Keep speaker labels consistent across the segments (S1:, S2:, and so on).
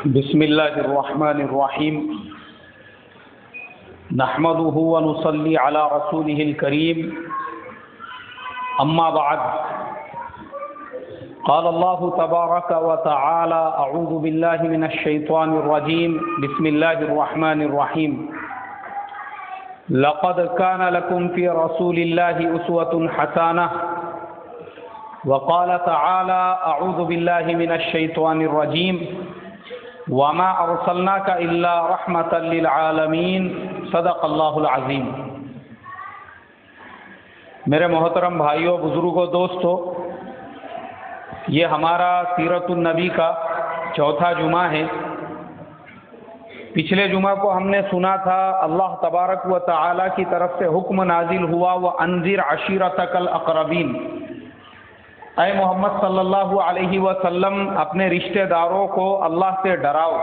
S1: بسم اللہ الرحمن الرحیم نحمده ونصلي على رسوله الكريم اما بعد قال الله تبارك وتعالى اعوذ بالله من الشيطان الرجيم بسم الله الرحمن الرحيم لقد كان لكم في رسول الله اسوة حسنة وقال تعالى اعوذ بالله من الشيطان الرجيم وما ارسلناك الا رحمة للعالمين صدق اللہ العظیم۔ میرے محترم بھائیوں، بزرگوں، دوستوں، یہ ہمارا سیرت النبی کا چوتھا جمعہ ہے۔ پچھلے جمعہ کو ہم نے سنا تھا اللہ تبارک و تعالی کی طرف سے حکم نازل ہوا وَأَنذِرْ عَشِيرَتَكَ الْأَقْرَبِينَ، اے محمد صلی اللہ علیہ وسلم اپنے رشتہ داروں کو اللہ سے ڈراؤ۔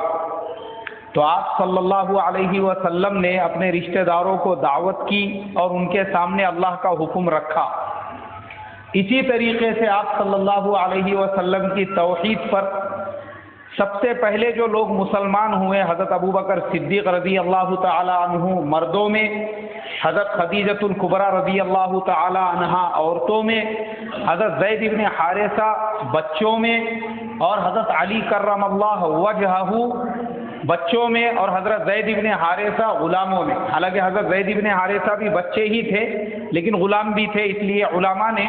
S1: تو آپ صلی اللہ علیہ وسلم نے اپنے رشتہ داروں کو دعوت کی اور ان کے سامنے اللہ کا حکم رکھا۔ اسی طریقے سے آپ صلی اللہ علیہ وسلم کی توحید پر سب سے پہلے جو لوگ مسلمان ہوئے حضرت ابوبکر صدیق رضی اللہ تعالی عنہ مردوں میں، حضرت خدیجۃ الکبریٰ رضی اللہ تعالی عنہا عورتوں میں، حضرت زید بن حارثہ بچوں میں، اور حضرت علی کرم اللہ وجہہ بچوں میں، اور حضرت زید بن حارثہ غلاموں میں۔ حالانکہ حضرت زید بن حارثہ بھی بچے ہی تھے لیکن غلام بھی تھے، اس لیے علماء نے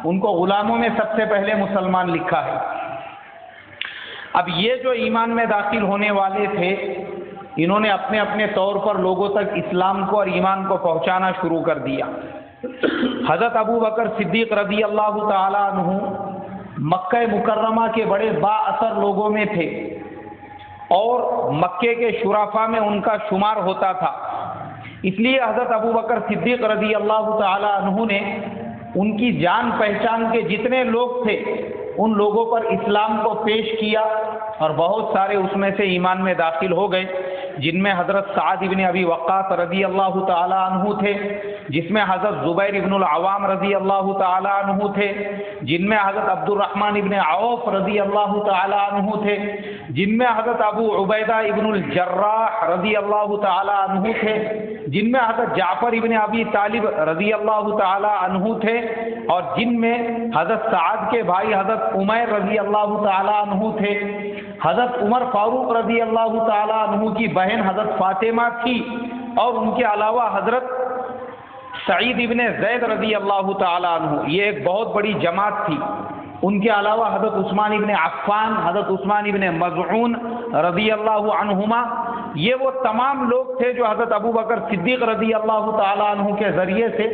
S1: ان کو غلاموں میں سب سے پہلے مسلمان لکھا ہے۔ اب یہ جو ایمان میں داخل ہونے والے تھے، انہوں نے اپنے اپنے طور پر لوگوں تک اسلام کو اور ایمان کو پہنچانا شروع کر دیا۔ حضرت ابوبکر صدیق رضی اللہ تعالی عنہ مکہ مکرمہ کے بڑے با اثر لوگوں میں تھے اور مکے کے شرفاء میں ان کا شمار ہوتا تھا۔ اس لیے حضرت ابوبکر صدیق رضی اللہ تعالی عنہ نے ان کی جان پہچان کے جتنے لوگ تھے ان لوگوں پر اسلام کو پیش کیا، اور بہت سارے اس میں سے ایمان میں داخل ہو گئے، جن میں حضرت سعد بن ابی وقاص رضی اللہ تعالی عنہ تھے، جس میں حضرت زبیر بن العوام رضی اللہ تعالی عنہ تھے، جن میں حضرت عبد الرحمن بن عوف رضی اللہ تعالی عنہ تھے، جن میں حضرت ابو عبیدہ ابن الجراح رضی اللہ تعالی عنہ تھے، جن میں حضرت جعفر ابن ابی طالب رضی اللہ تعالی عنہ تھے، اور جن میں حضرت سعد کے بھائی حضرت عمیر رضی اللہ تعالی عنہ تھے۔ حضرت عمر فاروق رضی اللہ تعالی عنہ کی بہن حضرت فاطمہ تھی، اور ان کے علاوہ حضرت سعید ابن زید رضی اللہ تعالی عنہ، یہ ایک بہت بڑی جماعت تھی۔ ان کے علاوہ حضرت عثمان ابن عفان، حضرت عثمان ابن مظعون رضی اللہ عنہما، یہ وہ تمام لوگ تھے جو حضرت ابوبکر صدیق رضی اللہ تعالی عنہ کے ذریعے سے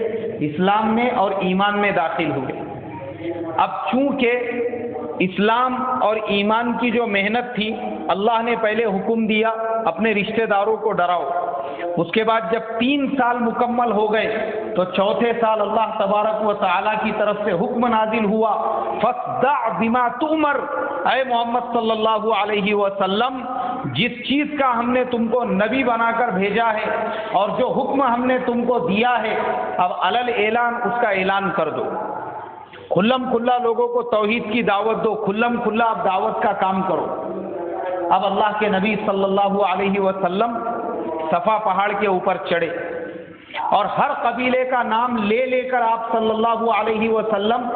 S1: اسلام میں اور ایمان میں داخل ہوئے۔ اب چونکہ اسلام اور ایمان کی جو محنت تھی، اللہ نے پہلے حکم دیا اپنے رشتہ داروں کو ڈراؤ۔ اس کے بعد جب 3 سال مکمل ہو گئے تو چوتھے سال اللہ تبارک و تعالیٰ کی طرف سے حکم نازل ہوا فَاصْدَعْ بِمَا تُؤْمَرْ، اے محمد صلی اللہ علیہ وسلم جس چیز کا ہم نے تم کو نبی بنا کر بھیجا ہے اور جو حکم ہم نے تم کو دیا ہے، اب علل اعلان اس کا اعلان کر دو۔ کھلم کھلا لوگوں کو توحید کی دعوت دو، کھلم کھلا اب دعوت کا کام کرو۔ اب اللہ کے نبی صلی اللہ علیہ وسلم صفا پہاڑ کے اوپر چڑھے اور ہر قبیلے کا نام لے لے کر آپ صلی اللہ علیہ وسلم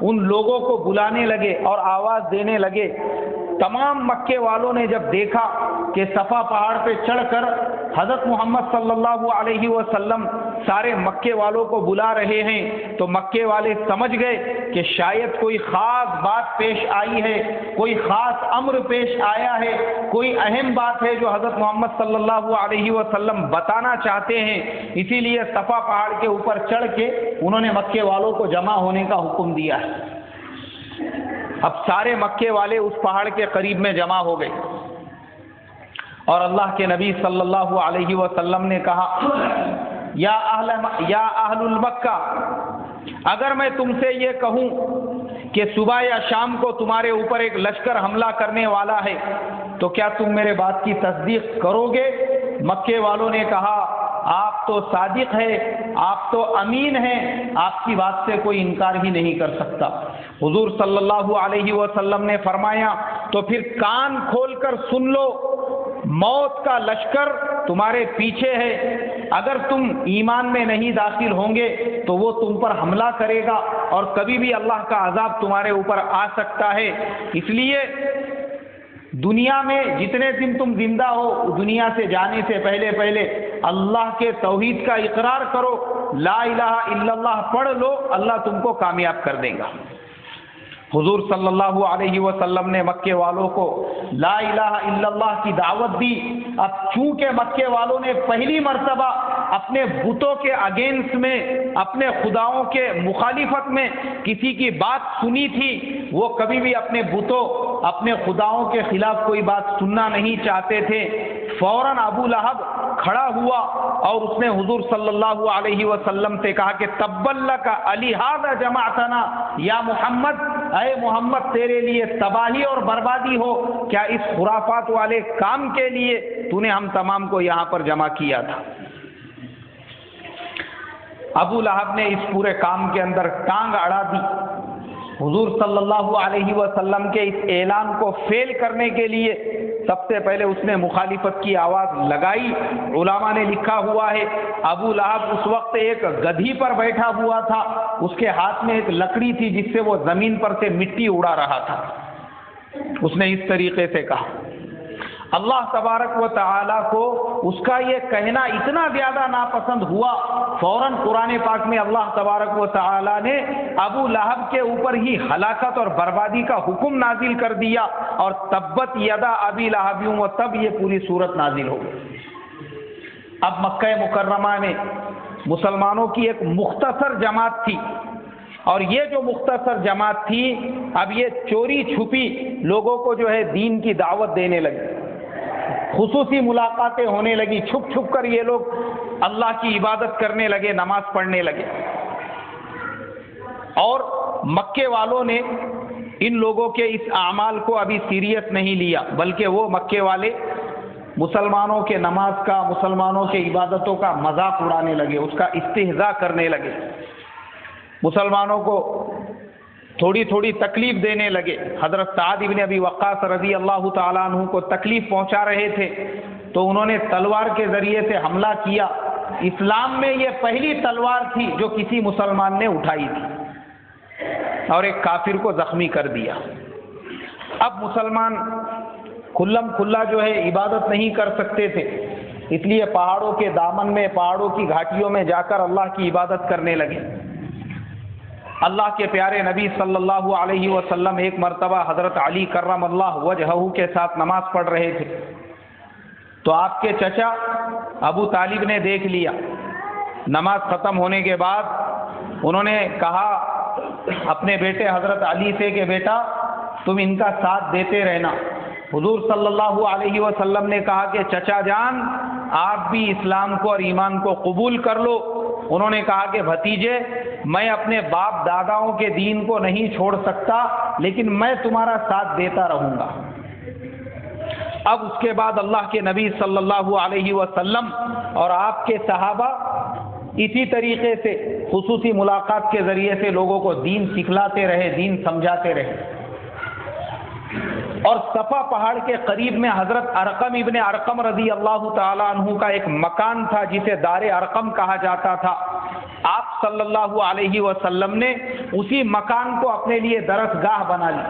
S1: ان لوگوں کو بلانے لگے اور آواز دینے لگے۔ تمام مکے والوں نے جب دیکھا کہ صفا پہاڑ پہ چڑھ کر حضرت محمد صلی اللہ علیہ وسلم سارے مکے والوں کو بلا رہے ہیں تو مکے والے سمجھ گئے کہ شاید کوئی خاص بات پیش آئی ہے، کوئی خاص امر پیش آیا ہے، کوئی اہم بات ہے جو حضرت محمد صلی اللہ علیہ وسلم بتانا چاہتے ہیں۔ اسی لیے صفا پہاڑ کے اوپر چڑھ کے انہوں نے مکے والوں کو جمع ہونے کا حکم دیا ہے۔ اب سارے مکے والے اس پہاڑ کے قریب میں جمع ہو گئے اور اللہ کے نبی صلی اللہ علیہ وسلم نے کہا یا اہل المکہ، اگر میں تم سے یہ کہوں کہ صبح یا شام کو تمہارے اوپر ایک لشکر حملہ کرنے والا ہے تو کیا تم میرے بات کی تصدیق کرو گے؟ مکے والوں نے کہا آپ تو صادق ہیں، آپ تو امین ہیں، آپ کی بات سے کوئی انکار ہی نہیں کر سکتا۔ حضور صلی اللہ علیہ وسلم نے فرمایا تو پھر کان کھول کر سن لو، موت کا لشکر تمہارے پیچھے ہے، اگر تم ایمان میں نہیں داخل ہوں گے تو وہ تم پر حملہ کرے گا اور کبھی بھی اللہ کا عذاب تمہارے اوپر آ سکتا ہے۔ اس لیے دنیا میں جتنے دن تم زندہ ہو، دنیا سے جانے سے پہلے اللہ کے توحید کا اقرار کرو، لا الہ الا اللہ پڑھ لو، اللہ تم کو کامیاب کر دے گا۔ حضور صلی اللہ علیہ وسلم نے مکے والوں کو لا الہ الا اللہ کی دعوت دی۔ اب چونکہ مکے والوں نے پہلی مرتبہ اپنے بتوں کے اگینسٹ میں، اپنے خداؤں کے مخالفت میں کسی کی بات سنی تھی، وہ کبھی بھی اپنے بتوں، اپنے خداؤں کے خلاف کوئی بات سننا نہیں چاہتے تھے۔ فوراً ابو لہب کھڑا ہوا اور اس نے حضور صلی اللہ علیہ وسلم سے کہا کہ تبا لک الہذا جمعتنا یا محمد، اے محمد تیرے لیے تباہی اور بربادی ہو، کیا اس خرافات والے کام کے لیے تو نے ہم تمام کو یہاں پر جمع کیا تھا؟ ابو لہب نے اس پورے کام کے اندر ٹانگ اڑا دی۔ حضور صلی اللہ علیہ وسلم کے اس اعلان کو فیل کرنے کے لیے سب سے پہلے اس نے مخالفت کی آواز لگائی۔ علماء نے لکھا ہوا ہے ابو لہب اس وقت ایک گدھی پر بیٹھا ہوا تھا، اس کے ہاتھ میں ایک لکڑی تھی جس سے وہ زمین پر سے مٹی اڑا رہا تھا۔ اس نے اس طریقے سے کہا۔ اللہ تبارک و تعالیٰ کو اس کا یہ کہنا اتنا زیادہ ناپسند ہوا، فوراً قرآن پاک میں اللہ تبارک و تعالیٰ نے ابو لہب کے اوپر ہی ہلاکت اور بربادی کا حکم نازل کر دیا، اور تبت یدا ابی لہب، و تب یہ پوری صورت نازل ہو گئی۔ اب مکہ مکرمہ میں مسلمانوں کی ایک مختصر جماعت تھی، اور یہ جو مختصر جماعت تھی اب یہ چوری چھپی لوگوں کو جو ہے دین کی دعوت دینے لگی، خصوصی ملاقاتیں ہونے لگی، چھپ چھپ کر یہ لوگ اللہ کی عبادت کرنے لگے، نماز پڑھنے لگے۔ اور مکے والوں نے ان لوگوں کے اس اعمال کو ابھی سیریس نہیں لیا، بلکہ وہ مکے والے مسلمانوں کے نماز کا، مسلمانوں کے عبادتوں کا مذاق اڑانے لگے، اس کا استہزاء کرنے لگے، مسلمانوں کو تھوڑی تھوڑی تکلیف دینے لگے۔ حضرت سعد بن ابی وقاص رضی اللہ تعالیٰ عنہ کو تکلیف پہنچا رہے تھے تو انہوں نے تلوار کے ذریعے سے حملہ کیا۔ اسلام میں یہ پہلی تلوار تھی جو کسی مسلمان نے اٹھائی تھی، اور ایک کافر کو زخمی کر دیا۔ اب مسلمان کھلم کھلا جو ہے عبادت نہیں کر سکتے تھے، اس لیے پہاڑوں کے دامن میں، پہاڑوں کی گھاٹیوں میں جا کر اللہ کی عبادت کرنے لگے۔ اللہ کے پیارے نبی صلی اللہ علیہ وسلم ایک مرتبہ حضرت علی کرم اللہ وجہہ کے ساتھ نماز پڑھ رہے تھے، تو آپ کے چچا ابو طالب نے دیکھ لیا۔ نماز ختم ہونے کے بعد انہوں نے کہا اپنے بیٹے حضرت علی سے کہ بیٹا تم ان کا ساتھ دیتے رہنا۔ حضور صلی اللہ علیہ وسلم نے کہا کہ چچا جان آپ بھی اسلام کو اور ایمان کو قبول کر لو۔ انہوں نے کہا کہ بھتیجے میں اپنے باپ داداؤں کے دین کو نہیں چھوڑ سکتا، لیکن میں تمہارا ساتھ دیتا رہوں گا۔ اب اس کے بعد اللہ کے نبی صلی اللہ علیہ وسلم اور آپ کے صحابہ اسی طریقے سے خصوصی ملاقات کے ذریعے سے لوگوں کو دین سکھلاتے رہے، دین سمجھاتے رہے۔ اور صفا پہاڑ کے قریب میں حضرت ارقم ابن ارقم رضی اللہ تعالیٰ عنہ کا ایک مکان تھا جسے دار ارقم کہا جاتا تھا۔ آپ صلی اللہ علیہ وسلم نے اسی مکان کو اپنے لیے درسگاہ بنا لی۔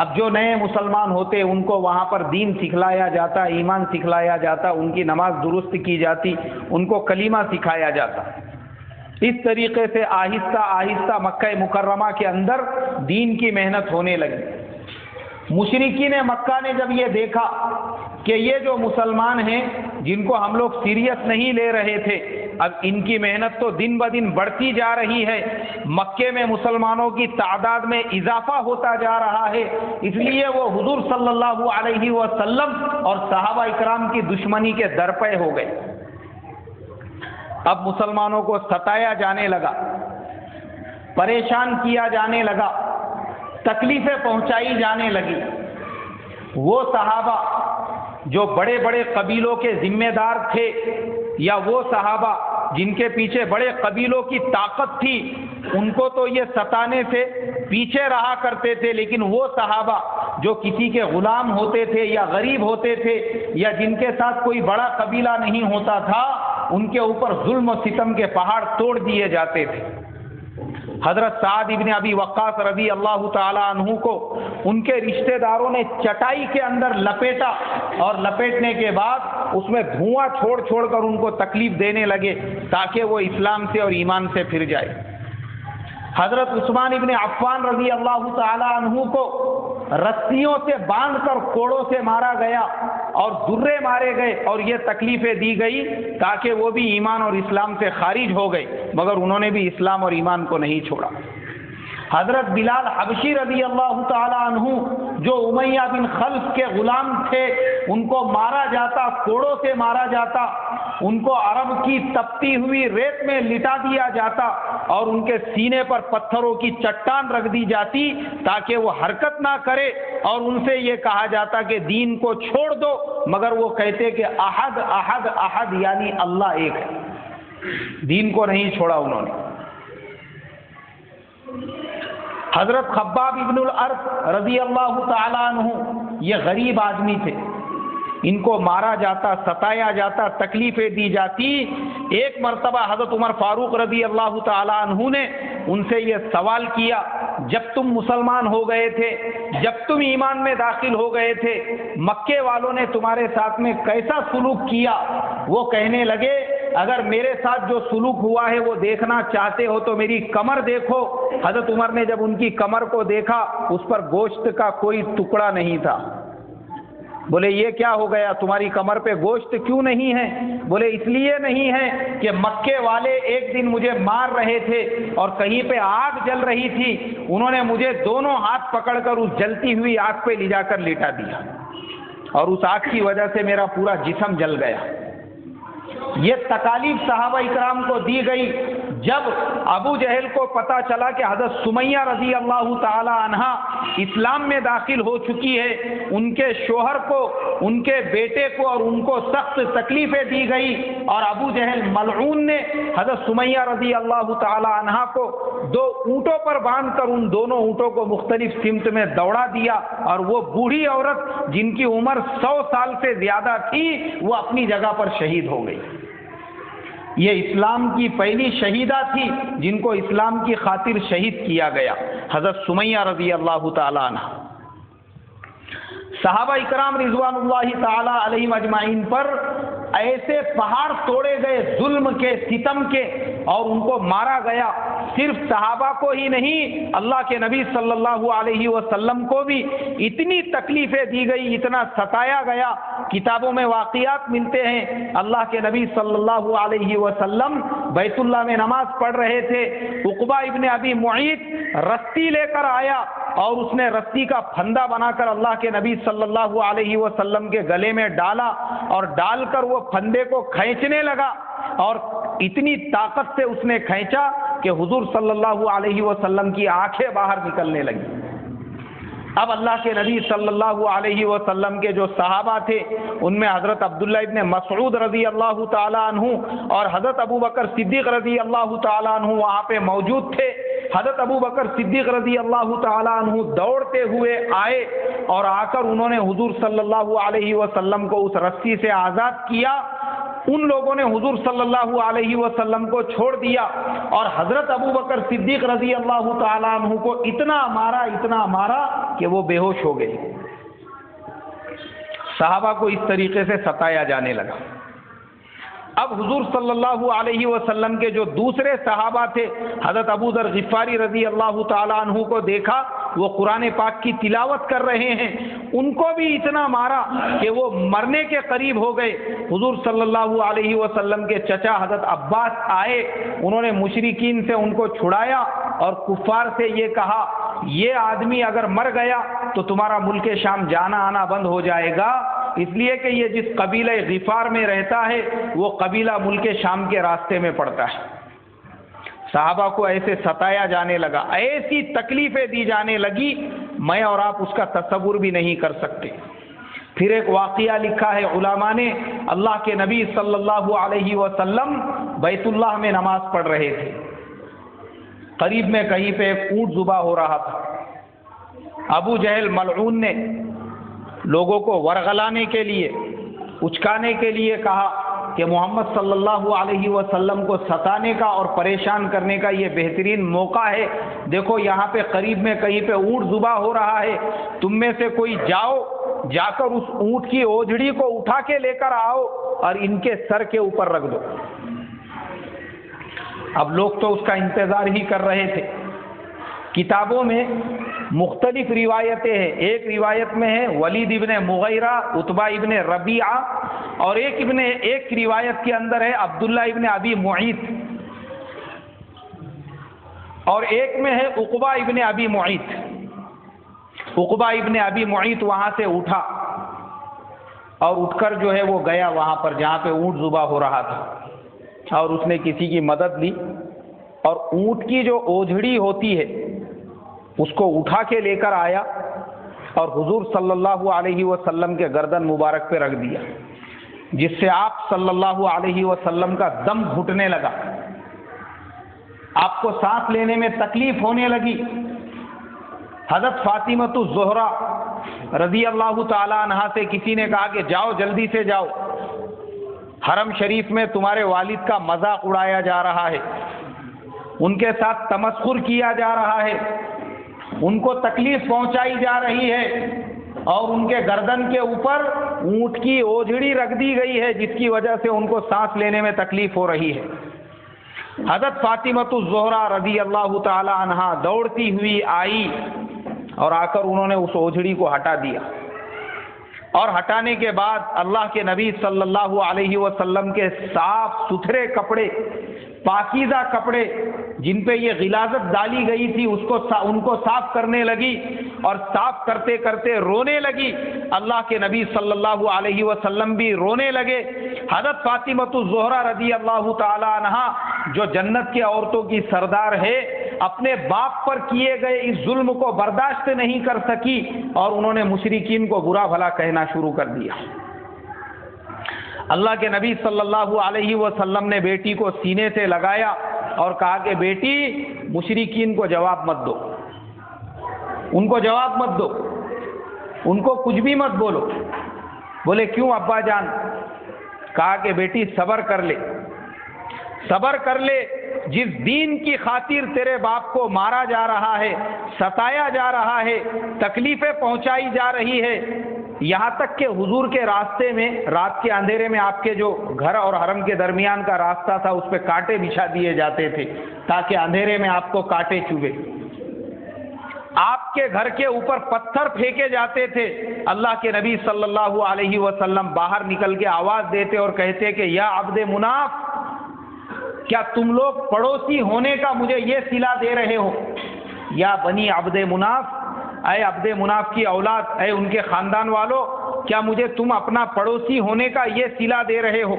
S1: اب جو نئے مسلمان ہوتے ان کو وہاں پر دین سکھلایا جاتا، ایمان سکھلایا جاتا، ان کی نماز درست کی جاتی، ان کو کلمہ سکھایا جاتا۔ اس طریقے سے آہستہ آہستہ مکہ مکرمہ کے اندر دین کی محنت ہونے لگی۔ مشرکین مکہ نے جب یہ دیکھا کہ یہ جو مسلمان ہیں جن کو ہم لوگ سیریس نہیں لے رہے تھے، اب ان کی محنت تو دن بدن بڑھتی جا رہی ہے، مکے میں مسلمانوں کی تعداد میں اضافہ ہوتا جا رہا ہے، اس لیے وہ حضور صلی اللہ علیہ وسلم اور صحابہ اکرام کی دشمنی کے درپے ہو گئے۔ اب مسلمانوں کو ستایا جانے لگا، پریشان کیا جانے لگا، تکلیفیں پہنچائی جانے لگی۔ وہ صحابہ جو بڑے بڑے قبیلوں کے ذمہ دار تھے، یا وہ صحابہ جن کے پیچھے بڑے قبیلوں کی طاقت تھی، ان کو تو یہ ستانے سے پیچھے رہا کرتے تھے، لیکن وہ صحابہ جو کسی کے غلام ہوتے تھے یا غریب ہوتے تھے یا جن کے ساتھ کوئی بڑا قبیلہ نہیں ہوتا تھا، ان کے اوپر ظلم و ستم کے پہاڑ توڑ دیے جاتے تھے۔ حضرت سعد ابن ابی وقاص رضی اللہ تعالی عنہ کو ان کے رشتہ داروں نے چٹائی کے اندر لپیٹا، اور لپیٹنے کے بعد اس میں دھواں چھوڑ چھوڑ کر ان کو تکلیف دینے لگے تاکہ وہ اسلام سے اور ایمان سے پھر جائے۔ حضرت عثمان ابن عفان رضی اللہ تعالی عنہ کو رسیوں سے باندھ کر کوڑوں سے مارا گیا اور درے مارے گئے، اور یہ تکلیفیں دی گئی تاکہ وہ بھی ایمان اور اسلام سے خارج ہو گئے، مگر انہوں نے بھی اسلام اور ایمان کو نہیں چھوڑا۔ حضرت بلال حبشی رضی اللہ تعالی عنہ جو امیہ بن خلف کے غلام تھے، ان کو مارا جاتا، کوڑوں سے مارا جاتا، ان کو عرب کی تپتی ہوئی ریت میں لٹا دیا جاتا اور ان کے سینے پر پتھروں کی چٹان رکھ دی جاتی تاکہ وہ حرکت نہ کرے، اور ان سے یہ کہا جاتا کہ دین کو چھوڑ دو، مگر وہ کہتے کہ احد احد احد یعنی اللہ ایک ہے۔ دین کو نہیں چھوڑا انہوں نے۔ حضرت خباب ابن الارض رضی اللہ تعالی عنہ یہ غریب آدمی تھے، ان کو مارا جاتا، ستایا جاتا، تکلیفیں دی جاتی۔ ایک مرتبہ حضرت عمر فاروق رضی اللہ تعالی عنہ نے ان سے یہ سوال کیا، جب تم مسلمان ہو گئے تھے، جب تم ایمان میں داخل ہو گئے تھے، مکے والوں نے تمہارے ساتھ میں کیسا سلوک کیا؟ وہ کہنے لگے اگر میرے ساتھ جو سلوک ہوا ہے وہ دیکھنا چاہتے ہو تو میری کمر دیکھو۔ حضرت عمر نے جب ان کی کمر کو دیکھا، اس پر گوشت کا کوئی ٹکڑا نہیں تھا۔ بولے یہ کیا ہو گیا، تمہاری کمر پہ گوشت کیوں نہیں ہے؟ بولے اس لیے نہیں ہے کہ مکے والے ایک دن مجھے مار رہے تھے اور کہیں پہ آگ جل رہی تھی، انہوں نے مجھے دونوں ہاتھ پکڑ کر اس جلتی ہوئی آگ پہ لے جا کر لٹا دیا، اور اس آگ کی وجہ سے میرا پورا جسم جل گیا۔ یہ تکالیف صحابہ اکرام کو دی گئی۔ جب ابو جہل کو پتا چلا کہ حضرت سمیہ رضی اللہ تعالی عنہ اسلام میں داخل ہو چکی ہے، ان کے شوہر کو، ان کے بیٹے کو اور ان کو سخت تکلیفیں دی گئی، اور ابو جہل ملعون نے حضرت سمیہ رضی اللہ تعالی عنہ کو 2 اونٹوں پر باندھ کر ان دونوں اونٹوں کو مختلف سمت میں دوڑا دیا، اور وہ بوڑھی عورت جن کی عمر 100 سال سے زیادہ تھی وہ اپنی جگہ پر شہید ہو گئی۔ یہ اسلام کی پہلی شہیدہ تھی جن کو اسلام کی خاطر شہید کیا گیا، حضرت سمیہ رضی اللہ تعالی عنہ۔ صحابہ اکرام رضوان اللہ تعالی علیہم اجمعین پر ایسے پہاڑ توڑے گئے ظلم کے، ستم کے، اور ان کو مارا گیا۔ صرف صحابہ کو ہی نہیں، اللہ کے نبی صلی اللہ علیہ وسلم کو بھی اتنی تکلیفیں دی گئی، اتنا ستایا گیا۔ کتابوں میں واقعات ملتے ہیں، اللہ کے نبی صلی اللہ علیہ وسلم بیت اللہ میں نماز پڑھ رہے تھے، عقبہ ابن ابی معیط رسی لے کر آیا اور اس نے رسی کا پھندا بنا کر اللہ کے نبی صلی اللہ علیہ وسلم کے گلے میں ڈالا، اور ڈال کر وہ پھندے کو کھینچنے لگا، اور اتنی طاقت سے اس نے کھینچا کہ حضور صلی اللہ علیہ وسلم کی آنکھیں باہر نکلنے لگی۔ اب اللہ کے نبی صلی اللہ علیہ وسلم کے جو صحابہ تھے ان میں حضرت عبداللہ ابن مسعود رضی اللہ تعالی عنہ اور حضرت ابو بکر صدیق رضی اللہ تعالی عنہ وہاں پہ موجود تھے۔ حضرت ابو بکر صدیق رضی اللہ تعالی عنہ دوڑتے ہوئے آئے اور آ کر انہوں نے حضور صلی اللہ علیہ وسلم کو اس رسی سے آزاد کیا۔ ان لوگوں نے حضور صلی اللہ علیہ وسلم کو چھوڑ دیا، اور حضرت ابو بکر صدیق رضی اللہ تعالی عنہ کو اتنا مارا کہ وہ بے ہوش ہو گئے۔ صحابہ کو اس طریقے سے ستایا جانے لگا۔ اب حضور صلی اللہ علیہ وسلم کے جو دوسرے صحابہ تھے، حضرت ابو ذر غفاری رضی اللہ تعالی عنہ کو دیکھا وہ قرآن پاک کی تلاوت کر رہے ہیں، ان کو بھی اتنا مارا کہ وہ مرنے کے قریب ہو گئے۔ حضور صلی اللہ علیہ وسلم کے چچا حضرت عباس آئے، انہوں نے مشرکین سے ان کو چھڑایا اور کفار سے یہ کہا یہ آدمی اگر مر گیا تو تمہارا ملک شام جانا آنا بند ہو جائے گا، اس لیے کہ یہ جس قبیلہ غفار میں رہتا ہے وہ قبیلہ ملک شام کے راستے میں پڑتا ہے۔ صحابہ کو ایسے ستایا جانے لگا، ایسی تکلیفیں دی جانے لگی، میں اور آپ اس کا تصور بھی نہیں کر سکتے۔ پھر ایک واقعہ لکھا ہے علماء نے، اللہ کے نبی صلی اللہ علیہ وسلم بیت اللہ میں نماز پڑھ رہے تھے. قریب میں کہیں پہ ایک اونٹ ذبح ہو رہا تھا. ابو جہل ملعون نے لوگوں کو ورغلانے کے لیے، اچکانے کے لیے کہا کہ محمد صلی اللہ علیہ وسلم کو ستانے کا اور پریشان کرنے کا یہ بہترین موقع ہے. دیکھو یہاں پہ قریب میں کہیں پہ اونٹ ذبح ہو رہا ہے، تم میں سے کوئی جا کر اس اونٹ کی اوجھڑی کو اٹھا کے لے کر آؤ اور ان کے سر کے اوپر رکھ دو. اب لوگ تو اس کا انتظار ہی کر رہے تھے. کتابوں میں مختلف روایتیں ہیں. ایک روایت میں ہے ولید ابن مغیرہ، عتبہ ابن ربیعہ، اور ایک روایت کے اندر ہے عبداللہ ابن ابی معیط، اور ایک میں ہے عقبہ ابن ابی معیط. عقبہ ابن ابی معیط وہاں سے اٹھا اور اٹھ کر جو ہے وہ گیا وہاں پر جہاں پہ اونٹ ذبح ہو رہا تھا، اور اس نے کسی کی مدد لی اور اونٹ کی جو اوجھڑی ہوتی ہے اس کو اٹھا کے لے کر آیا اور حضور صلی اللہ علیہ وسلم کے گردن مبارک پہ رکھ دیا، جس سے آپ صلی اللہ علیہ وسلم کا دم گھٹنے لگا، آپ کو سانس لینے میں تکلیف ہونے لگی. حضرت فاطمۃ الزہرا رضی اللہ تعالی عنہا سے کسی نے کہا کہ جاؤ جلدی سے جاؤ، حرم شریف میں تمہارے والد کا مذاق اڑایا جا رہا ہے، ان کے ساتھ تمسخر کیا جا رہا ہے، ان کو تکلیف پہنچائی جا رہی ہے، اور ان کے گردن کے اوپر اونٹ کی اوجھڑی رکھ دی گئی ہے جس کی وجہ سے ان کو سانس لینے میں تکلیف ہو رہی ہے. حضرت فاطمۃ الزہرا رضی اللہ تعالی عنہا دوڑتی ہوئی آئی اور آ کر انہوں نے اس اوجھڑی کو ہٹا دیا، اور ہٹانے کے بعد اللہ کے نبی صلی اللہ علیہ وسلم کے صاف ستھرے کپڑے، پاکیزہ کپڑے جن پہ یہ غلاظت ڈالی گئی تھی ان کو صاف کرنے لگی، اور صاف کرتے کرتے رونے لگی. اللہ کے نبی صلی اللہ علیہ وسلم بھی رونے لگے. حضرت فاطمۃ الزہرا رضی اللہ تعالی عنہا جو جنت کی عورتوں کی سردار ہے، اپنے باپ پر کیے گئے اس ظلم کو برداشت نہیں کر سکی اور انہوں نے مشرکین کو برا بھلا کہنا شروع کر دیا. اللہ کے نبی صلی اللہ علیہ وسلم نے بیٹی کو سینے سے لگایا اور کہا کہ بیٹی مشرکین کو جواب مت دو، ان کو جواب مت دو، ان کو کچھ بھی مت بولو. بولے کیوں ابا جان؟ کہا کہ بیٹی صبر کر لے، صبر کر لے. جس دین کی خاطر تیرے باپ کو مارا جا رہا ہے، ستایا جا رہا ہے، تکلیفیں پہنچائی جا رہی ہے، یہاں تک کہ حضور کے راستے میں رات کے اندھیرے میں آپ کے جو گھر اور حرم کے درمیان کا راستہ تھا اس پہ کانٹے بچھا دیے جاتے تھے تاکہ اندھیرے میں آپ کو کانٹے چبھے. آپ کے گھر کے اوپر پتھر پھینکے جاتے تھے. اللہ کے نبی صلی اللہ علیہ وسلم باہر نکل کے آواز دیتے اور کہتے کہ یا عبد مناف، کیا تم لوگ پڑوسی ہونے کا مجھے یہ صلہ دے رہے ہو؟ یا بنی عبد مناف، اے عبد مناف کی اولاد، اے ان کے خاندان والوں، کیا مجھے تم اپنا پڑوسی ہونے کا یہ صلہ دے رہے ہو،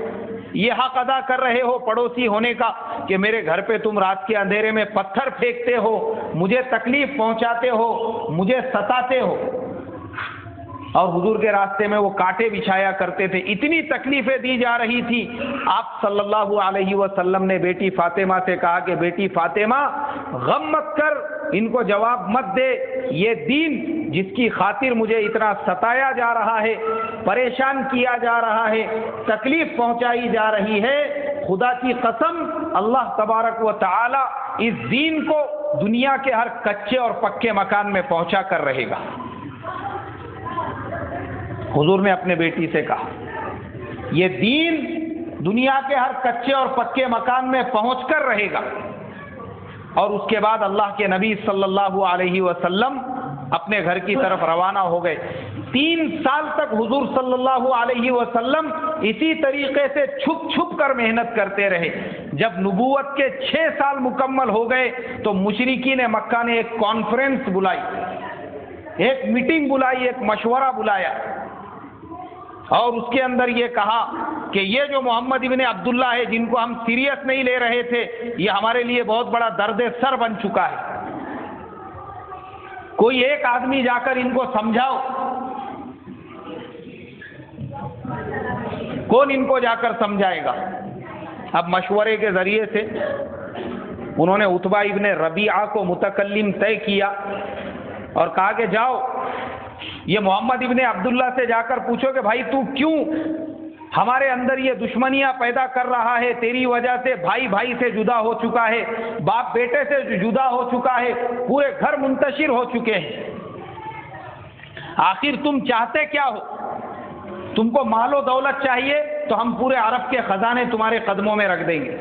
S1: یہ حق ادا کر رہے ہو پڑوسی ہونے کا کہ میرے گھر پہ تم رات کے اندھیرے میں پتھر پھینکتے ہو، مجھے تکلیف پہنچاتے ہو، مجھے ستاتے ہو؟ اور حضور کے راستے میں وہ کانٹے بچھایا کرتے تھے. اتنی تکلیفیں دی جا رہی تھی. آپ صلی اللہ علیہ وسلم نے بیٹی فاطمہ سے کہا کہ بیٹی فاطمہ غم مت کر، ان کو جواب مت دے. یہ دین جس کی خاطر مجھے اتنا ستایا جا رہا ہے، پریشان کیا جا رہا ہے، تکلیف پہنچائی جا رہی ہے، خدا کی قسم اللہ تبارک و تعالی اس دین کو دنیا کے ہر کچے اور پکے مکان میں پہنچا کر رہے گا. حضور نے اپنے بیٹی سے کہا یہ دین دنیا کے ہر کچے اور پکے مکان میں پہنچ کر رہے گا. اور اس کے بعد اللہ کے نبی صلی اللہ علیہ وسلم اپنے گھر کی طرف روانہ ہو گئے. 3 سال تک حضور صلی اللہ علیہ وسلم اسی طریقے سے چھپ چھپ کر محنت کرتے رہے. جب نبوت کے 6 سال مکمل ہو گئے تو مشرکین مکہ نے ایک کانفرنس بلائی، ایک میٹنگ بلائی، ایک مشورہ بلایا، اور اس کے اندر یہ کہا کہ یہ جو محمد ابن عبداللہ ہے جن کو ہم سیریس نہیں لے رہے تھے، یہ ہمارے لیے بہت بڑا درد سر بن چکا ہے. کوئی ایک آدمی جا کر ان کو سمجھاؤ. کون ان کو جا کر سمجھائے گا؟ اب مشورے کے ذریعے سے انہوں نے عتبہ ابن ربیعہ کو متکلم طے کیا اور کہا کہ جاؤ یہ محمد ابن عبداللہ سے جا کر پوچھو کہ بھائی تو کیوں ہمارے اندر یہ دشمنیاں پیدا کر رہا ہے، تیری وجہ سے بھائی بھائی سے جدا ہو چکا ہے، باپ بیٹے سے جدا ہو چکا ہے، پورے گھر منتشر ہو چکے ہیں، آخر تم چاہتے کیا ہو؟ تم کو مال و دولت چاہیے تو ہم پورے عرب کے خزانے تمہارے قدموں میں رکھ دیں گے،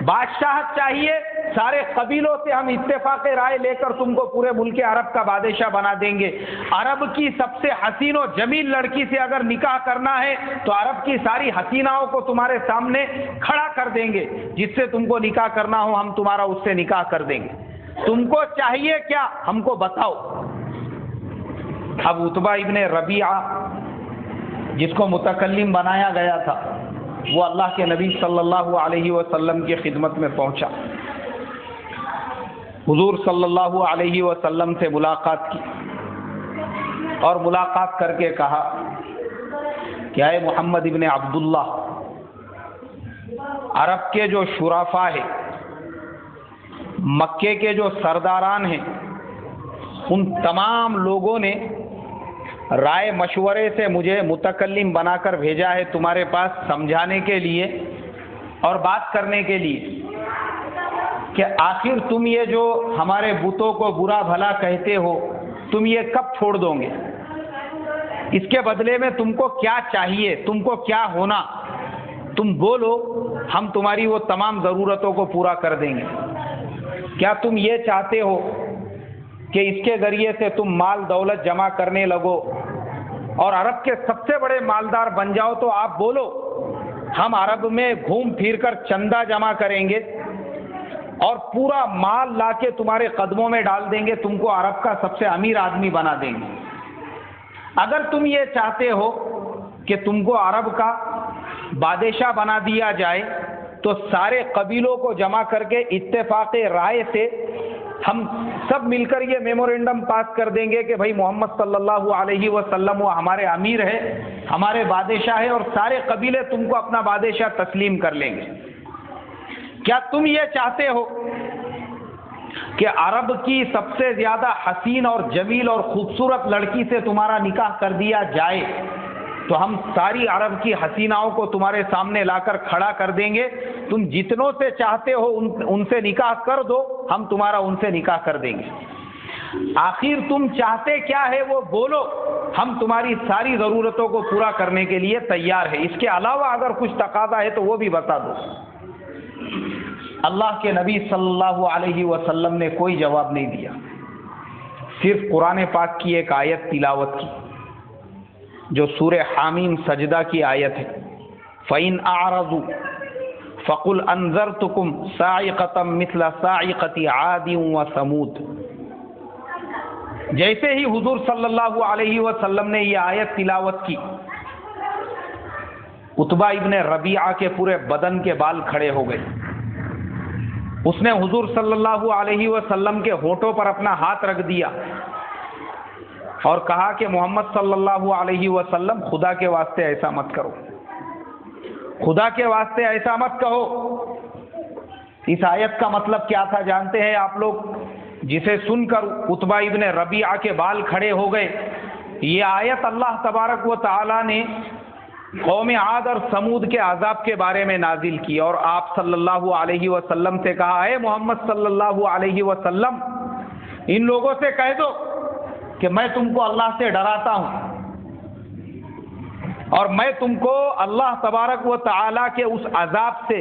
S1: بادشاہت چاہیے سارے قبیلوں سے ہم اتفاق رائے لے کر تم کو پورے ملک عرب کا بادشاہ بنا دیں گے، عرب کی سب سے حسین و جمیل لڑکی سے اگر نکاح کرنا ہے تو عرب کی ساری حسیناؤں کو تمہارے سامنے کھڑا کر دیں گے، جس سے تم کو نکاح کرنا ہو ہم تمہارا اس سے نکاح کر دیں گے، تم کو چاہیے کیا ہم کو بتاؤ۔ اب عتبہ ابن ربیعہ جس کو متکلم بنایا گیا تھا وہ اللہ کے نبی صلی اللہ علیہ وسلم کی خدمت میں پہنچا، حضور صلی اللہ علیہ وسلم سے ملاقات کی اور ملاقات کر کے کہا کہ اے محمد ابن عبداللہ، عرب کے جو شرفاء ہیں، مکے کے جو سرداران ہیں، ان تمام لوگوں نے رائے مشورے سے مجھے متکلم بنا کر بھیجا ہے تمہارے پاس سمجھانے کے لیے اور بات کرنے کے لیے کہ آخر تم یہ جو ہمارے بتوں کو برا بھلا کہتے ہو تم یہ کب چھوڑ دو گے؟ اس کے بدلے میں تم کو کیا چاہیے، تم کو کیا ہونا، تم بولو، ہم تمہاری وہ تمام ضرورتوں کو پورا کر دیں گے۔ کیا تم یہ چاہتے ہو کہ اس کے ذریعے سے تم مال دولت جمع کرنے لگو اور عرب کے سب سے بڑے مالدار بن جاؤ؟ تو آپ بولو، ہم عرب میں گھوم پھر کر چندہ جمع کریں گے اور پورا مال لا کے تمہارے قدموں میں ڈال دیں گے، تم کو عرب کا سب سے امیر آدمی بنا دیں گے۔ اگر تم یہ چاہتے ہو کہ تم کو عرب کا بادشاہ بنا دیا جائے تو سارے قبیلوں کو جمع کر کے اتفاق رائے سے ہم سب مل کر یہ میمورینڈم پاس کر دیں گے کہ بھائی محمد صلی اللہ علیہ وسلم وہ ہمارے امیر ہے، ہمارے بادشاہ ہے، اور سارے قبیلے تم کو اپنا بادشاہ تسلیم کر لیں گے۔ کیا تم یہ چاہتے ہو کہ عرب کی سب سے زیادہ حسین اور جمیل اور خوبصورت لڑکی سے تمہارا نکاح کر دیا جائے تو ہم ساری عرب کی حسیناؤں کو تمہارے سامنے لا کر کھڑا کر دیں گے، تم جتنوں سے چاہتے ہو ان سے نکاح کر دو، ہم تمہارا ان سے نکاح کر دیں گے۔ آخر تم چاہتے کیا ہے وہ بولو، ہم تمہاری ساری ضرورتوں کو پورا کرنے کے لیے تیار ہے، اس کے علاوہ اگر کچھ تقاضا ہے تو وہ بھی بتا دو۔ اللہ کے نبی صلی اللہ علیہ وسلم نے کوئی جواب نہیں دیا، صرف قرآن پاک کی ایک آیت تلاوت کی جو سورہ حامیم سجدہ کی آیت ہے، فَإِنْ أَعْرَضُوا فَقُلْ أَنذَرْتُكُمْ صَاعِقَةً مِثْلَ صَاعِقَةِ عَادٍ وَثَمُودَ۔ جیسے ہی حضور صلی اللہ علیہ وسلم نے یہ آیت تلاوت کی، عتبہ ابن ربیعہ کے پورے بدن کے بال کھڑے ہو گئے۔ اس نے حضور صلی اللہ علیہ وسلم کے ہونٹوں پر اپنا ہاتھ رکھ دیا اور کہا کہ محمد صلی اللہ علیہ وسلم خدا کے واسطے ایسا مت کرو، خدا کے واسطے ایسا مت کہو۔ اس آیت کا مطلب کیا تھا جانتے ہیں آپ لوگ؟ جسے سن کر عتبہ ابن ربیعہ کے بال کھڑے ہو گئے، یہ آیت اللہ تبارک و تعالی نے قوم عاد اور سمود کے عذاب کے بارے میں نازل کی اور آپ صلی اللہ علیہ وسلم سے کہا، اے محمد صلی اللہ علیہ وسلم ان لوگوں سے کہہ دو کہ میں تم کو اللہ سے ڈراتا ہوں اور میں تم کو اللہ تبارک و تعالی کے اس عذاب سے،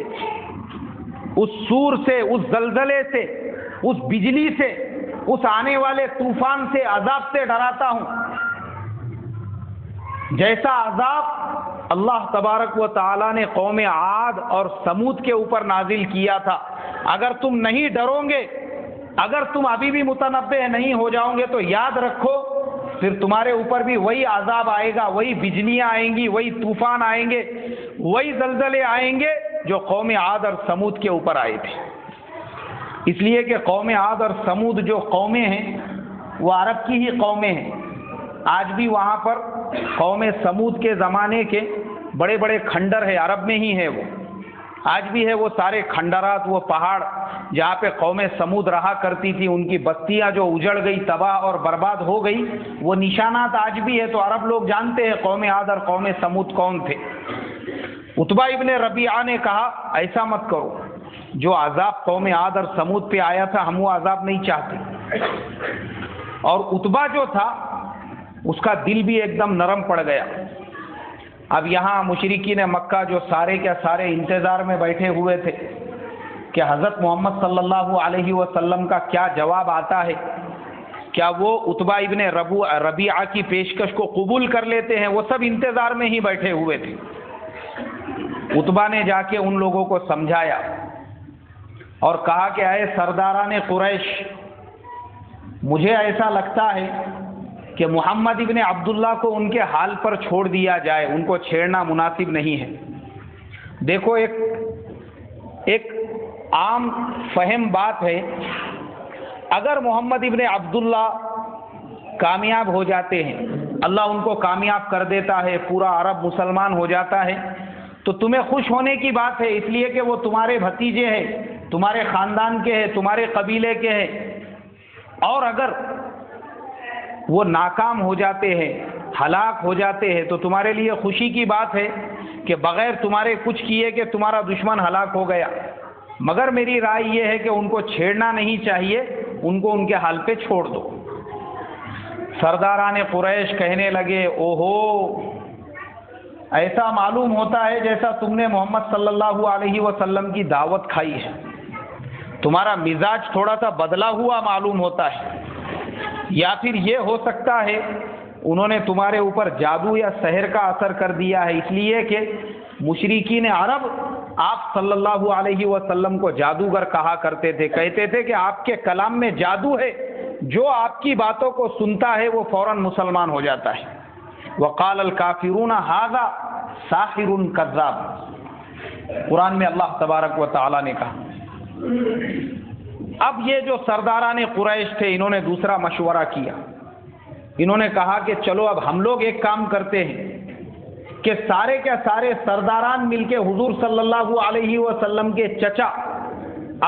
S1: اس سور سے، اس زلزلے سے، اس بجلی سے، اس آنے والے طوفان سے، عذاب سے ڈراتا ہوں جیسا عذاب اللہ تبارک و تعالی نے قوم عاد اور سمود کے اوپر نازل کیا تھا۔ اگر تم نہیں ڈرو گے، اگر تم ابھی بھی متنبہ نہیں ہو جاؤ گے تو یاد رکھو پھر تمہارے اوپر بھی وہی عذاب آئے گا، وہی بجلیاں آئیں گی، وہی طوفان آئیں گے، وہی زلزلے آئیں گے جو قوم عاد اور سمود کے اوپر آئے تھے۔ اس لیے کہ قوم عاد اور سمود جو قومیں ہیں وہ عرب کی ہی قومیں ہیں۔ آج بھی وہاں پر قوم سمود کے زمانے کے بڑے بڑے کھنڈر ہے، عرب میں ہی ہے وہ، آج بھی ہے وہ سارے کھنڈرات، وہ پہاڑ جہاں پہ قوم سمود رہا کرتی تھی، ان کی بستیاں جو اجڑ گئی، تباہ اور برباد ہو گئی، وہ نشانات آج بھی ہے۔ تو عرب لوگ جانتے ہیں قوم عاد اور قوم سمود کون تھے۔ عتبہ ابن ربیعہ نے کہا ایسا مت کرو، جو عذاب قوم عاد اور سمود پہ آیا تھا ہم وہ عذاب نہیں چاہتے۔ اور عتبہ جو تھا اس کا دل بھی ایک دم نرم پڑ گیا۔ اب یہاں مشرکین مکہ جو سارے کے سارے انتظار میں بیٹھے ہوئے تھے کہ حضرت محمد صلی اللہ علیہ وسلم کا کیا جواب آتا ہے، کیا وہ عتبہ ابن ربیعہ کی پیشکش کو قبول کر لیتے ہیں، وہ سب انتظار میں ہی بیٹھے ہوئے تھے۔ عتبہ نے جا کے ان لوگوں کو سمجھایا اور کہا کہ اے سرداران قریش، مجھے ایسا لگتا ہے کہ محمد ابن عبداللہ کو ان کے حال پر چھوڑ دیا جائے، ان کو چھیڑنا مناسب نہیں ہے۔ دیکھو ایک عام فہم بات ہے، اگر محمد ابن عبداللہ کامیاب ہو جاتے ہیں، اللہ ان کو کامیاب کر دیتا ہے، پورا عرب مسلمان ہو جاتا ہے، تو تمہیں خوش ہونے کی بات ہے، اس لیے کہ وہ تمہارے بھتیجے ہیں، تمہارے خاندان کے ہیں، تمہارے قبیلے کے ہیں۔ اور اگر وہ ناکام ہو جاتے ہیں، ہلاک ہو جاتے ہیں، تو تمہارے لیے خوشی کی بات ہے کہ بغیر تمہارے کچھ کیے کہ تمہارا دشمن ہلاک ہو گیا۔ مگر میری رائے یہ ہے کہ ان کو چھیڑنا نہیں چاہیے، ان کو ان کے حال پہ چھوڑ دو۔ سرداران قریش کہنے لگے اوہو، ایسا معلوم ہوتا ہے جیسا تم نے محمد صلی اللہ علیہ وسلم کی دعوت کھائی ہے، تمہارا مزاج تھوڑا سا بدلا ہوا معلوم ہوتا ہے، یا پھر یہ ہو سکتا ہے انہوں نے تمہارے اوپر جادو یا سحر کا اثر کر دیا ہے، اس لیے کہ مشرکین عرب آپ صلی اللہ علیہ وسلم کو جادوگر کہا کرتے تھے، کہتے تھے کہ آپ کے کلام میں جادو ہے، جو آپ کی باتوں کو سنتا ہے وہ فوراً مسلمان ہو جاتا ہے۔ وقال الکافرون ھذا ساحر کذاب، قرآن میں اللہ تبارک و تعالی نے کہا۔ اب یہ جو سرداران قریش تھے انہوں نے دوسرا مشورہ کیا، انہوں نے کہا کہ چلو اب ہم لوگ ایک کام کرتے ہیں کہ سارے کے سارے سرداران مل کے حضور صلی اللہ علیہ وسلم کے چچا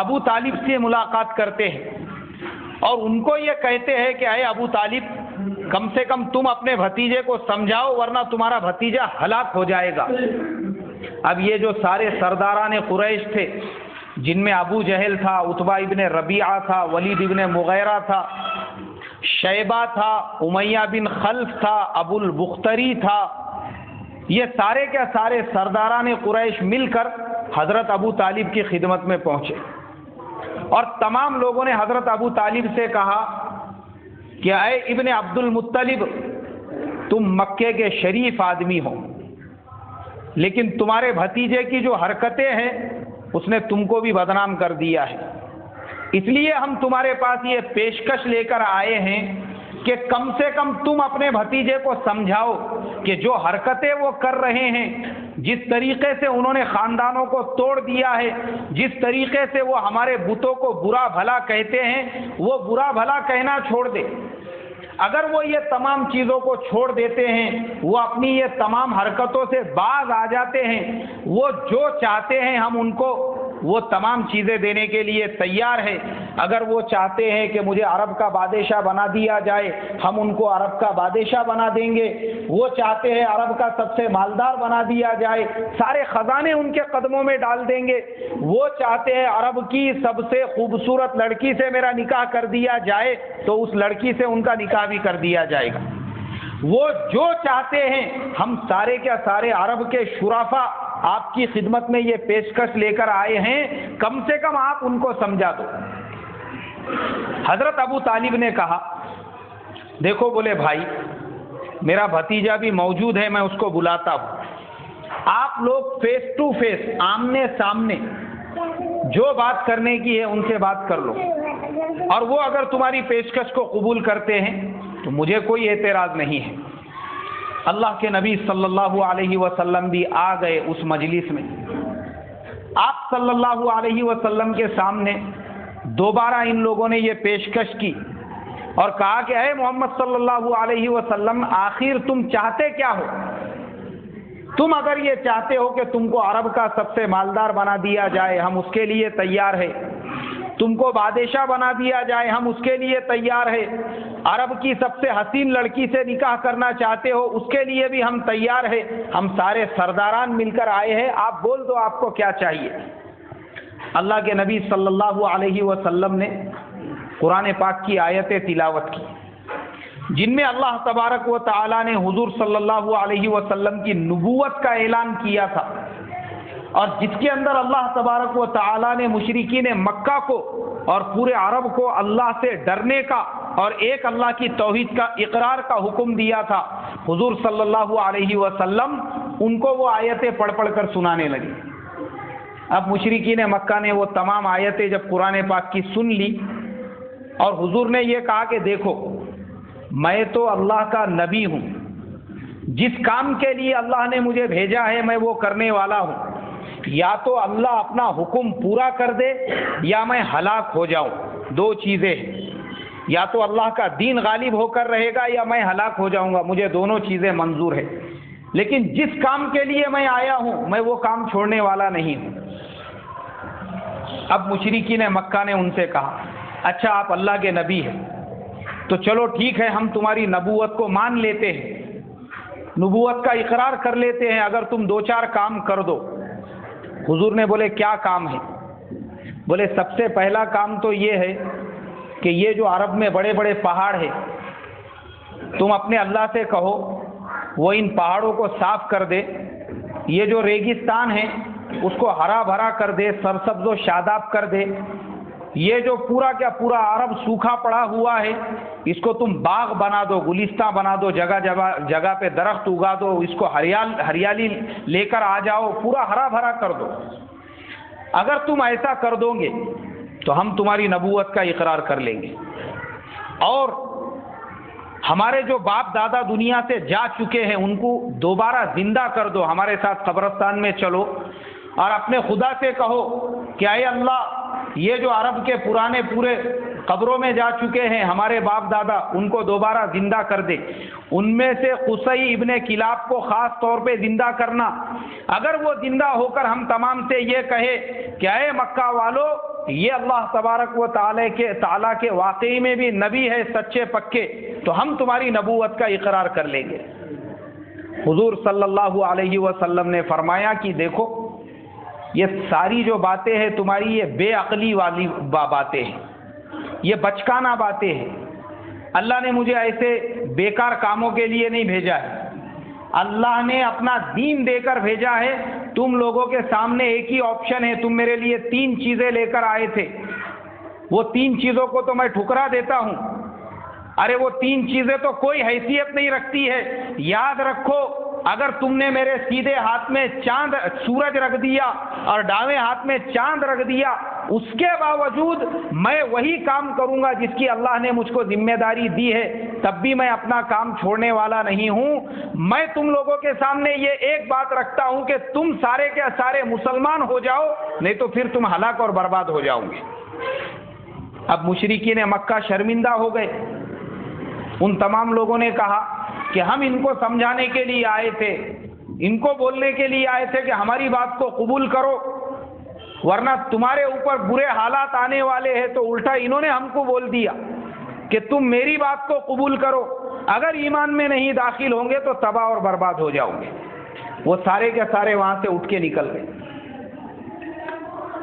S1: ابو طالب سے ملاقات کرتے ہیں اور ان کو یہ کہتے ہیں کہ اے ابو طالب، کم سے کم تم اپنے بھتیجے کو سمجھاؤ ورنہ تمہارا بھتیجا ہلاک ہو جائے گا۔ اب یہ جو سارے سرداران قریش تھے، جن میں ابو جہل تھا، عتبہ ابن ربیعہ تھا، ولید ابن مغیرہ تھا، شیبہ تھا، امیہ بن خلف تھا، ابو البختری تھا، یہ سارے کے سارے سرداران قریش مل کر حضرت ابو طالب کی خدمت میں پہنچے اور تمام لوگوں نے حضرت ابو طالب سے کہا کہ اے ابن عبد المطلب، تم مکے کے شریف آدمی ہو، لیکن تمہارے بھتیجے کی جو حرکتیں ہیں اس نے تم کو بھی بدنام کر دیا ہے، اس لیے ہم تمہارے پاس یہ پیشکش لے کر آئے ہیں کہ کم سے کم تم اپنے بھتیجے کو سمجھاؤ کہ جو حرکتیں وہ کر رہے ہیں، جس طریقے سے انہوں نے خاندانوں کو توڑ دیا ہے، جس طریقے سے وہ ہمارے بتوں کو برا بھلا کہتے ہیں، وہ برا بھلا کہنا چھوڑ دے۔ اگر وہ یہ تمام چیزوں کو چھوڑ دیتے ہیں، وہ اپنی یہ تمام حرکتوں سے باز آ جاتے ہیں، وہ جو چاہتے ہیں ہم ان کو وہ تمام چیزیں دینے کے لیے تیار ہے۔ اگر وہ چاہتے ہیں کہ مجھے عرب کا بادشاہ بنا دیا جائے، ہم ان کو عرب کا بادشاہ بنا دیں گے۔ وہ چاہتے ہیں عرب کا سب سے مالدار بنا دیا جائے، سارے خزانے ان کے قدموں میں ڈال دیں گے۔ وہ چاہتے ہیں عرب کی سب سے خوبصورت لڑکی سے میرا نکاح کر دیا جائے، تو اس لڑکی سے ان کا نکاح بھی کر دیا جائے گا۔ وہ جو چاہتے ہیں ہم سارے کے سارے عرب کے شرفا آپ کی خدمت میں یہ پیشکش لے کر آئے ہیں، کم سے کم آپ ان کو سمجھا دو۔ حضرت ابو طالب نے کہا دیکھو بولے بھائی، میرا بھتیجا بھی موجود ہے، میں اس کو بلاتا ہوں، آپ لوگ فیس ٹو فیس، آمنے سامنے جو بات کرنے کی ہے ان سے بات کر لو، اور وہ اگر تمہاری پیشکش کو قبول کرتے ہیں تو مجھے کوئی اعتراض نہیں ہے۔ اللہ کے نبی صلی اللہ علیہ وسلم بھی آ گئے اس مجلس میں۔ آپ صلی اللہ علیہ وسلم کے سامنے دوبارہ ان لوگوں نے یہ پیشکش کی اور کہا کہ اے محمد صلی اللہ علیہ وسلم، آخر تم چاہتے کیا ہو؟ تم اگر یہ چاہتے ہو کہ تم کو عرب کا سب سے مالدار بنا دیا جائے، ہم اس کے لیے تیار ہے۔ تم کو بادشاہ بنا دیا جائے، ہم اس کے لیے تیار ہے۔ عرب کی سب سے حسین لڑکی سے نکاح کرنا چاہتے ہو، اس کے لیے بھی ہم تیار ہے۔ ہم سارے سرداران مل کر آئے ہیں، آپ بول دو آپ کو کیا چاہیے۔ اللہ کے نبی صلی اللہ علیہ وسلم نے قرآن پاک کی آیتیں تلاوت کی، جن میں اللہ تبارک و تعالی نے حضور صلی اللہ علیہ وسلم کی نبوت کا اعلان کیا تھا، اور جس کے اندر اللہ تبارک و تعالی نے مشرکین مکہ کو اور پورے عرب کو اللہ سے ڈرنے کا اور ایک اللہ کی توحید کا اقرار کا حکم دیا تھا۔ حضور صلی اللہ علیہ وسلم ان کو وہ آیتیں پڑھ پڑھ کر سنانے لگے۔ اب مشرکین مکہ نے وہ تمام آیتیں جب قرآن پاک کی سن لی، اور حضور نے یہ کہا کہ دیکھو، میں تو اللہ کا نبی ہوں، جس کام کے لیے اللہ نے مجھے بھیجا ہے میں وہ کرنے والا ہوں، یا تو اللہ اپنا حکم پورا کر دے یا میں ہلاک ہو جاؤں، دو چیزیں ہیں، یا تو اللہ کا دین غالب ہو کر رہے گا یا میں ہلاک ہو جاؤں گا، مجھے دونوں چیزیں منظور ہے، لیکن جس کام کے لیے میں آیا ہوں میں وہ کام چھوڑنے والا نہیں ہوں۔ اب مشرکین مکہ نے ان سے کہا، اچھا آپ اللہ کے نبی ہیں تو چلو ٹھیک ہے، ہم تمہاری نبوت کو مان لیتے ہیں، نبوت کا اقرار کر لیتے ہیں، اگر تم دو چار کام کر دو۔ حضور نے بولے کیا کام ہے؟ بولے سب سے پہلا کام تو یہ ہے کہ یہ جو عرب میں بڑے بڑے پہاڑ ہیں، تم اپنے اللہ سے کہو وہ ان پہاڑوں کو صاف کر دے، یہ جو ریگستان ہے اس کو ہرا بھرا کر دے، سرسبز و شاداب کر دے، یہ جو پورا کا پورا عرب سوکھا پڑا ہوا ہے اس کو تم باغ بنا دو، گلستان بنا دو، جگہ جگہ پہ درخت اگا دو، اس کو ہریالی لے کر آ جاؤ، پورا ہرا بھرا کر دو۔ اگر تم ایسا کر دو گے تو ہم تمہاری نبوت کا اقرار کر لیں گے، اور ہمارے جو باپ دادا دنیا سے جا چکے ہیں ان کو دوبارہ زندہ کر دو، ہمارے ساتھ قبرستان میں چلو اور اپنے خدا سے کہو کہ اے اللہ، یہ جو عرب کے پرانے پورے قبروں میں جا چکے ہیں ہمارے باپ دادا، ان کو دوبارہ زندہ کر دے۔ ان میں سے قصی ابن کلاب کو خاص طور پہ زندہ کرنا، اگر وہ زندہ ہو کر ہم تمام سے یہ کہے کہ اے مکہ والو، یہ اللہ تبارک و تعالی کے واقعی میں بھی نبی ہے سچے پکے، تو ہم تمہاری نبوت کا اقرار کر لیں گے۔ حضور صلی اللہ علیہ وسلم نے فرمایا کہ دیکھو، یہ ساری جو باتیں ہیں تمہاری، یہ بے عقلی والی باتیں ہیں، یہ بچکانہ باتیں ہیں۔ اللہ نے مجھے ایسے بیکار کاموں کے لیے نہیں بھیجا ہے، اللہ نے اپنا دین دے کر بھیجا ہے۔ تم لوگوں کے سامنے ایک ہی آپشن ہے، تم میرے لیے 3 چیزیں لے کر آئے تھے، وہ 3 چیزوں کو تو میں ٹھکرا دیتا ہوں۔ ارے وہ 3 چیزیں تو کوئی حیثیت نہیں رکھتی ہے، یاد رکھو، اگر تم نے میرے سیدھے ہاتھ میں سورج رکھ دیا اور دائیں ہاتھ میں چاند رکھ دیا، اس کے باوجود میں وہی کام کروں گا جس کی اللہ نے مجھ کو ذمہ داری دی ہے، تب بھی میں اپنا کام چھوڑنے والا نہیں ہوں۔ میں تم لوگوں کے سامنے یہ ایک بات رکھتا ہوں کہ تم سارے کے سارے مسلمان ہو جاؤ، نہیں تو پھر تم ہلاک اور برباد ہو جاؤ گے۔ اب مشرکین مکہ شرمندہ ہو گئے، ان تمام لوگوں نے کہا کہ ہم ان کو سمجھانے کے لیے آئے تھے، ان کو بولنے کے لیے آئے تھے کہ ہماری بات کو قبول کرو، ورنہ تمہارے اوپر برے حالات آنے والے ہیں۔ تو الٹا انہوں نے ہم کو بول دیا کہ تم میری بات کو قبول کرو، اگر ایمان میں نہیں داخل ہوں گے تو تباہ اور برباد ہو جاؤ گے۔ وہ سارے کے سارے وہاں سے اٹھ کے نکل گئے۔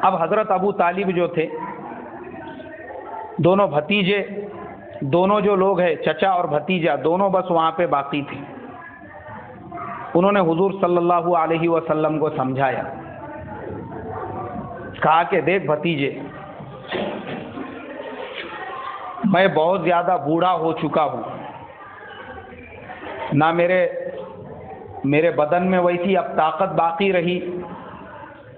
S1: اب حضرت ابو طالب جو تھے، دونوں بھتیجے، دونوں جو لوگ ہیں چچا اور بھتیجا، دونوں بس وہاں پہ باقی تھے۔ انہوں نے حضور صلی اللہ علیہ وسلم کو سمجھایا، کہا کہ دیکھ بھتیجے، میں بہت زیادہ بوڑھا ہو چکا ہوں، نہ میرے بدن میں ویسی اب طاقت باقی رہی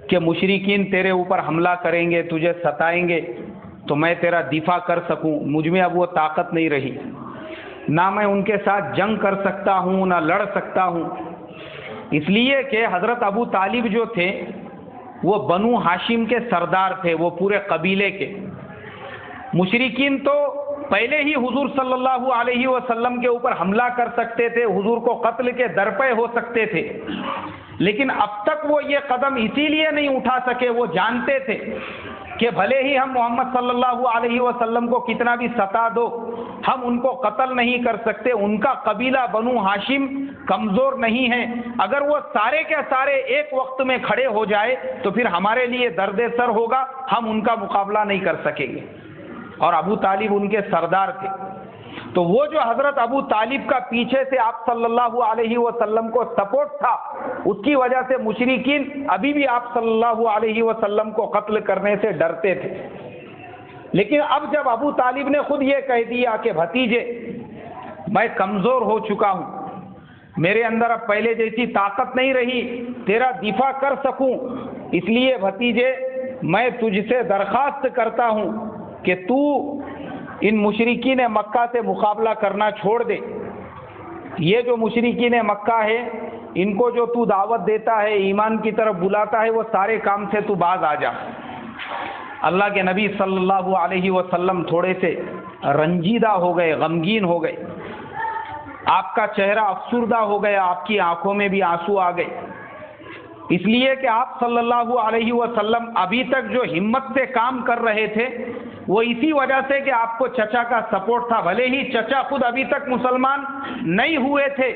S1: کہ مشرکین تیرے اوپر حملہ کریں گے، تجھے ستائیں گے تو میں تیرا دفاع کر سکوں، مجھ میں اب وہ طاقت نہیں رہی، نہ میں ان کے ساتھ جنگ کر سکتا ہوں، نہ لڑ سکتا ہوں۔ اس لیے کہ حضرت ابو طالب جو تھے وہ بنو ہاشم کے سردار تھے، وہ پورے قبیلے کے۔ مشرکین تو پہلے ہی حضور صلی اللہ علیہ وسلم کے اوپر حملہ کر سکتے تھے، حضور کو قتل کے درپے ہو سکتے تھے، لیکن اب تک وہ یہ قدم اسی لیے نہیں اٹھا سکے، وہ جانتے تھے کہ بھلے ہی ہم محمد صلی اللہ علیہ وسلم کو کتنا بھی ستا دو، ہم ان کو قتل نہیں کر سکتے، ان کا قبیلہ بنو ہاشم کمزور نہیں ہے، اگر وہ سارے کے سارے ایک وقت میں کھڑے ہو جائے تو پھر ہمارے لیے درد سر ہوگا، ہم ان کا مقابلہ نہیں کر سکیں گے۔ اور ابو طالب ان کے سردار تھے، تو وہ جو حضرت ابو طالب کا پیچھے سے آپ صلی اللہ علیہ وسلم کو سپورٹ تھا، اس کی وجہ سے مشرکین ابھی بھی آپ صلی اللہ علیہ وسلم کو قتل کرنے سے ڈرتے تھے۔ لیکن اب جب ابو طالب نے خود یہ کہہ دیا کہ بھتیجے میں کمزور ہو چکا ہوں، میرے اندر اب پہلے جیسی طاقت نہیں رہی تیرا دفاع کر سکوں، اس لیے بھتیجے میں تجھ سے درخواست کرتا ہوں کہ تو ان مشرکین مکہ سے مقابلہ کرنا چھوڑ دے۔ یہ جو مشرکین مکہ ہے، ان کو جو تو دعوت دیتا ہے، ایمان کی طرف بلاتا ہے، وہ سارے کام سے تو باز آ جا۔ اللہ کے نبی صلی اللہ علیہ وسلم تھوڑے سے رنجیدہ ہو گئے، غمگین ہو گئے، آپ کا چہرہ افسردہ ہو گیا، آپ کی آنکھوں میں بھی آنسو آ گئے، اس لیے کہ آپ صلی اللہ علیہ وسلم ابھی تک جو ہمت سے کام کر رہے تھے وہ اسی وجہ سے کہ آپ کو چچا کا سپورٹ تھا۔ بھلے ہی چچا خود ابھی تک مسلمان نہیں ہوئے تھے،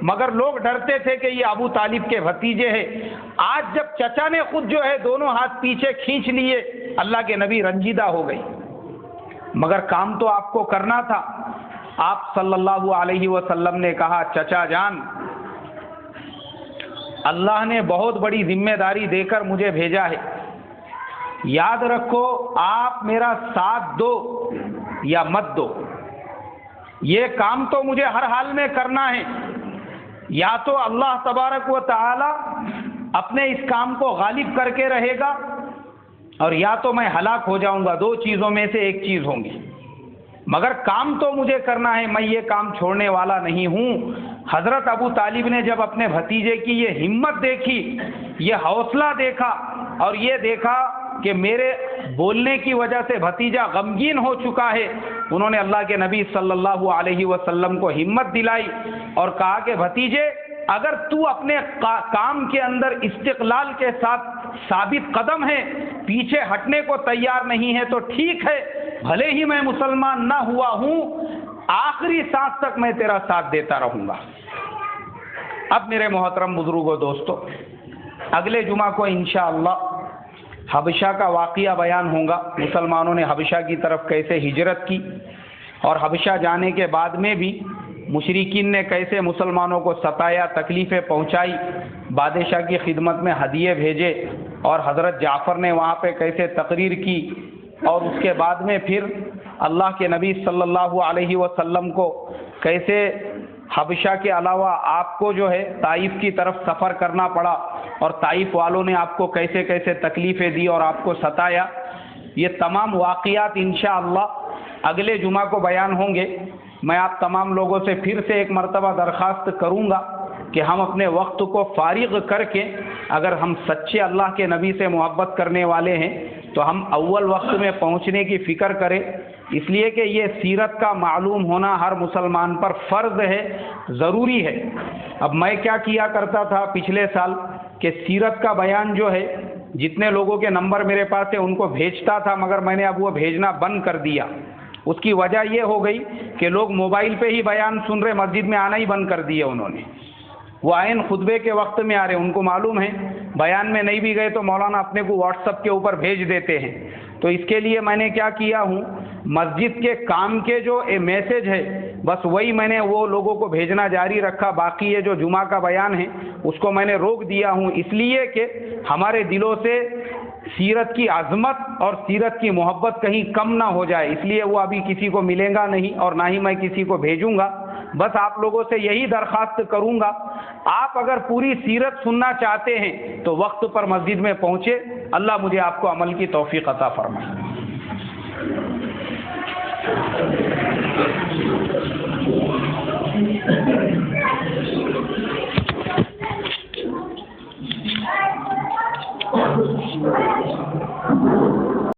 S1: مگر لوگ ڈرتے تھے کہ یہ ابو طالب کے بھتیجے ہیں۔ آج جب چچا نے خود جو ہے دونوں ہاتھ پیچھے کھینچ لیے، اللہ کے نبی رنجیدہ ہو گئی، مگر کام تو آپ کو کرنا تھا۔ آپ صلی اللہ علیہ وسلم نے کہا چچا جان، اللہ نے بہت بڑی ذمہ داری دے کر مجھے بھیجا ہے، یاد رکھو آپ میرا ساتھ دو یا مت دو، یہ کام تو مجھے ہر حال میں کرنا ہے، یا تو اللہ تبارک و تعالی اپنے اس کام کو غالب کر کے رہے گا، اور یا تو میں ہلاک ہو جاؤں گا، دو چیزوں میں سے ایک چیز ہوں گی، مگر کام تو مجھے کرنا ہے، میں یہ کام چھوڑنے والا نہیں ہوں۔ حضرت ابو طالب نے جب اپنے بھتیجے کی یہ ہمت دیکھی، یہ حوصلہ دیکھا، اور یہ دیکھا کہ میرے بولنے کی وجہ سے بھتیجا غمگین ہو چکا ہے، انہوں نے اللہ کے نبی صلی اللہ علیہ وسلم کو ہمت دلائی اور کہا کہ بھتیجے اگر تو اپنے کام کے اندر استقلال کے ساتھ ثابت قدم ہے، پیچھے ہٹنے کو تیار نہیں ہے تو ٹھیک ہے، بھلے ہی میں مسلمان نہ ہوا ہوں، آخری سانس تک میں تیرا ساتھ دیتا رہوں گا۔ اب میرے محترم بزرگوں دوستو، اگلے جمعہ کو انشاءاللہ حبشہ کا واقعہ بیان ہوگا، مسلمانوں نے حبشہ کی طرف کیسے ہجرت کی، اور حبشہ جانے کے بعد میں بھی مشرکین نے کیسے مسلمانوں کو ستایا، تکلیفیں پہنچائی، بادشاہ کی خدمت میں ہدیے بھیجے، اور حضرت جعفر نے وہاں پہ کیسے تقریر کی، اور اس کے بعد میں پھر اللہ کے نبی صلی اللہ علیہ وسلم کو کیسے حبشہ کے علاوہ آپ کو جو ہے طائف کی طرف سفر کرنا پڑا، اور طائف والوں نے آپ کو کیسے کیسے تکلیفیں دی اور آپ کو ستایا۔ یہ تمام واقعات انشاءاللہ اگلے جمعہ کو بیان ہوں گے۔ میں آپ تمام لوگوں سے پھر سے ایک مرتبہ درخواست کروں گا کہ ہم اپنے وقت کو فارغ کر کے، اگر ہم سچے اللہ کے نبی سے محبت کرنے والے ہیں تو ہم اول وقت میں پہنچنے کی فکر کریں، اس لیے کہ یہ سیرت کا معلوم ہونا ہر مسلمان پر فرض ہے، ضروری ہے۔ اب میں کیا کیا کرتا تھا پچھلے سال کہ سیرت کا بیان جو ہے، جتنے لوگوں کے نمبر میرے پاس ہے ان کو بھیجتا تھا، مگر میں نے اب وہ بھیجنا بند کر دیا۔ اس کی وجہ یہ ہو گئی کہ لوگ موبائل پہ ہی بیان سن رہے، مسجد میں آنا ہی بند کر دیے انہوں نے، وہ عین خطبے کے وقت میں آ رہے، ان کو معلوم ہے بیان میں نہیں بھی گئے تو مولانا اپنے کو واٹس ایپ کے اوپر بھیج دیتے ہیں۔ تو اس کے لیے میں نے کیا کیا ہوں، مسجد کے کام کے جو میسج ہے بس وہی میں نے وہ لوگوں کو بھیجنا جاری رکھا، باقی یہ جو جمعہ کا بیان ہے اس کو میں نے روک دیا ہوں، اس لیے کہ ہمارے دلوں سے سیرت کی عظمت اور سیرت کی محبت کہیں کم نہ ہو جائے، اس لیے وہ ابھی کسی کو ملے گا نہیں اور نہ ہی میں کسی کو بھیجوں گا۔ بس آپ لوگوں سے یہی درخواست کروں گا، آپ اگر پوری سیرت سننا چاہتے ہیں تو وقت پر مسجد میں پہنچے، اللہ مجھے آپ کو عمل کی توفیق عطا فرمائے۔